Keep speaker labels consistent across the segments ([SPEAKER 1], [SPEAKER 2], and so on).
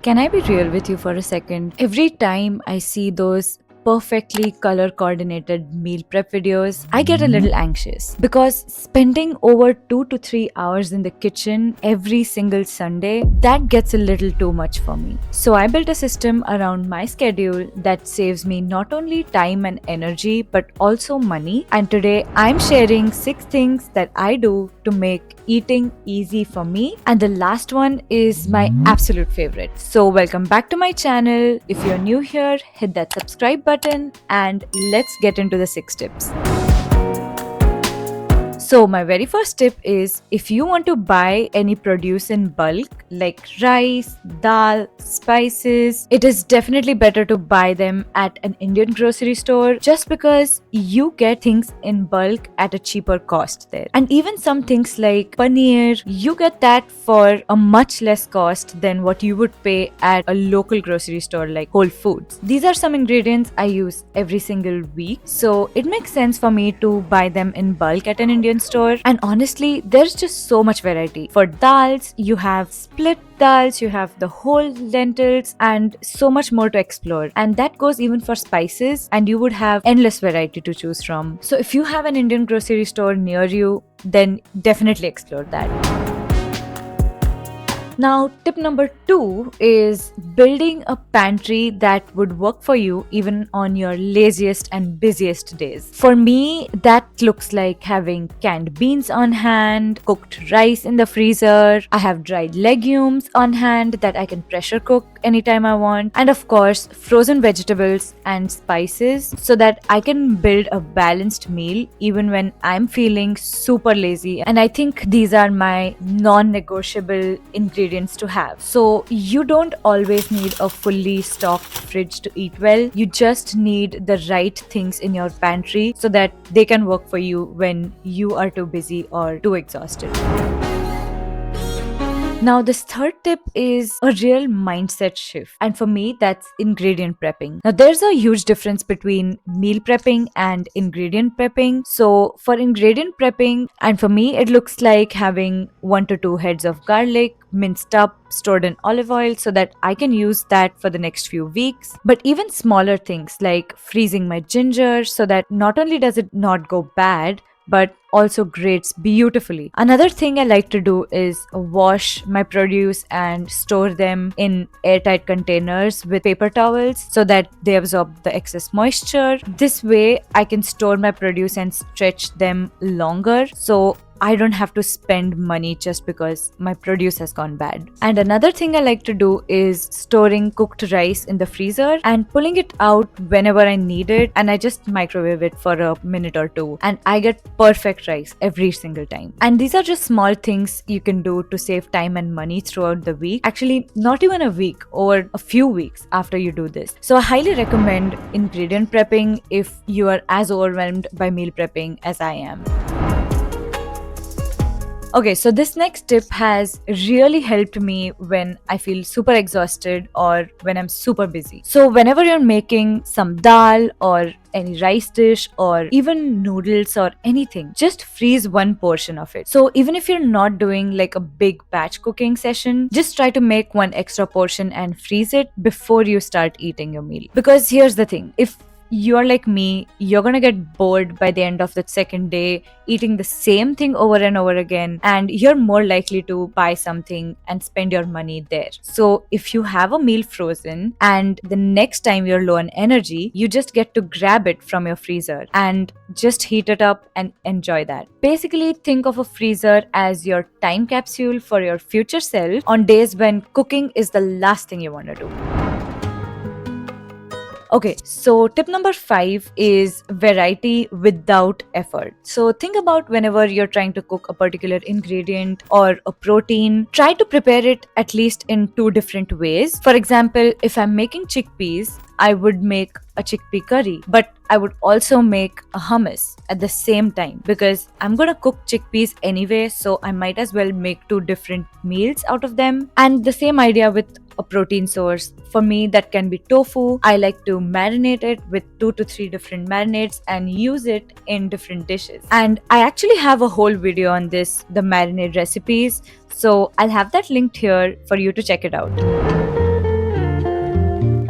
[SPEAKER 1] Can I be real with you for a second? Every time I see those perfectly color coordinated meal prep videos, I get a little anxious because spending over 2 to 3 hours in the kitchen every single Sunday, that gets a little too much for me. So I built a system around my schedule that saves me not only time and energy but also money. And today I'm sharing 6 things that I do to make eating easy for me. And the last one is my absolute favorite. So, welcome back to my channel. If you're new here, hit that subscribe button and let's get into the 6 tips. So, my very first tip is if you want to buy any produce in bulk, like rice, dal, spices, it is definitely better to buy them at an Indian grocery store just because you get things in bulk at a cheaper cost there. And even some things like paneer, you get that for a much less cost than what you would pay at a local grocery store like Whole Foods. These are some ingredients I use every single week, so it makes sense for me to buy them in bulk at an Indian store. And honestly, there's just so much variety. For dals, you have split dals, you have the whole lentils, and so much more to explore. And that goes even for spices, and you would have endless variety to choose from. So if you have an Indian grocery store near you, then definitely explore that. Now, tip number 2 is building a pantry that would work for you even on your laziest and busiest days. For me, that looks like having canned beans on hand, cooked rice in the freezer, I have dried legumes on hand that I can pressure cook anytime I want, and of course, frozen vegetables and spices so that I can build a balanced meal even when I'm feeling super lazy. And I think these are my non negotiable ingredients to have. So you don't always need a fully stocked fridge to eat well. You just need the right things in your pantry so that they can work for you when you are too busy or too exhausted. Now, this third tip is a real mindset shift. And for me, that's ingredient prepping. Now, there's a huge difference between meal prepping and ingredient prepping. So, for ingredient prepping, and for me, it looks like having 1 to 2 heads of garlic minced up, stored in olive oil so that I can use that for the next few weeks. But even smaller things like freezing my ginger so that not only does it not go bad, but also grates beautifully. Another thing I like to do is wash my produce and store them in airtight containers with paper towels so that they absorb the excess moisture. This way, I can store my produce and stretch them longer. So I don't have to spend money just because my produce has gone bad. And another thing I like to do is storing cooked rice in the freezer and pulling it out whenever I need it, and I just microwave it for a minute or two and I get perfect rice every single time. And these are just small things you can do to save time and money throughout the week. Actually, not even a week, over a few weeks after you do this. So I highly recommend ingredient prepping if you are as overwhelmed by meal prepping as I am. Okay, so this next tip has really helped me when I feel super exhausted or when I'm super busy. So, whenever you're making some dal or any rice dish or even noodles or anything, just freeze one portion of it. So, even if you're not doing like a big batch cooking session, just try to make one extra portion and freeze it before you start eating your meal. Because here's the thing, if you're like me, you're gonna get bored by the end of the second day eating the same thing over and over again, and you're more likely to buy something and spend your money there. So, if you have a meal frozen and the next time you're low on energy, you just get to grab it from your freezer and just heat it up and enjoy that. Basically, think of a freezer as your time capsule for your future self on days when cooking is the last thing you want to do. Okay, so tip number 5 is variety without effort. So think about whenever you're trying to cook a particular ingredient or a protein, try to prepare it at least in 2 different ways. For example, if I'm making chickpeas, I would make a chickpea curry, but I would also make a hummus at the same time because I'm gonna cook chickpeas anyway, so I might as well make 2 different meals out of them. And the same idea with a protein source. For me, that can be tofu. I like to marinate it with 2 to 3 different marinades and use it in different dishes. And I actually have a whole video on this, the marinade recipes. So I'll have that linked here for you to check it out.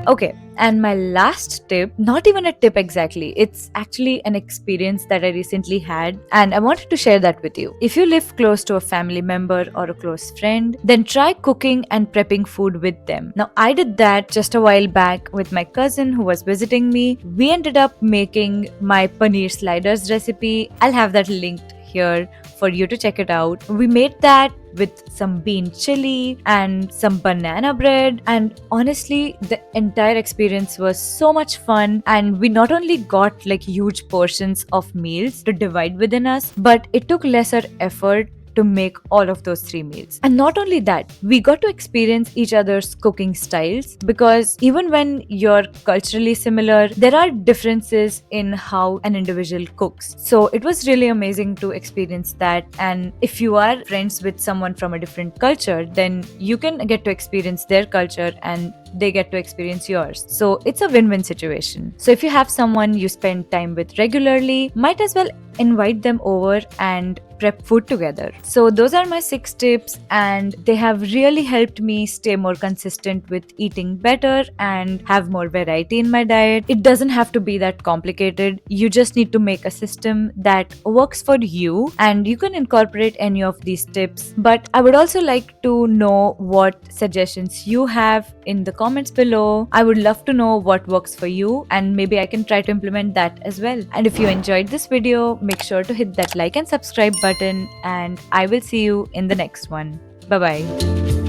[SPEAKER 1] Okay, and my last tip, not even a tip exactly, it's actually an experience that I recently had, and I wanted to share that with you. If you live close to a family member or a close friend, then try cooking and prepping food with them. Now, I did that just a while back with my cousin who was visiting me. We ended up making my paneer sliders recipe. I'll have that linked here for you to check it out. We made that with some bean chili and some banana bread, and honestly the entire experience was so much fun, and we not only got like huge portions of meals to divide within us, but it took lesser effort to make all of those 3 meals. And not only that, we got to experience each other's cooking styles, because even when you're culturally similar, there are differences in how an individual cooks. So it was really amazing to experience that. And if you are friends with someone from a different culture, then you can get to experience their culture and they get to experience yours. So it's a win-win situation. So if you have someone you spend time with regularly, might as well invite them over and prep food together. So those are my 6 tips, and they have really helped me stay more consistent with eating better and have more variety in my diet. It doesn't have to be that complicated. You just need to make a system that works for you, and you can incorporate any of these tips. But I would also like to know what suggestions you have in the comments below. I would love to know what works for you, and maybe I can try to implement that as well. And if you enjoyed this video, make sure to hit that like and subscribe button, and I will see you in the next one. Bye bye.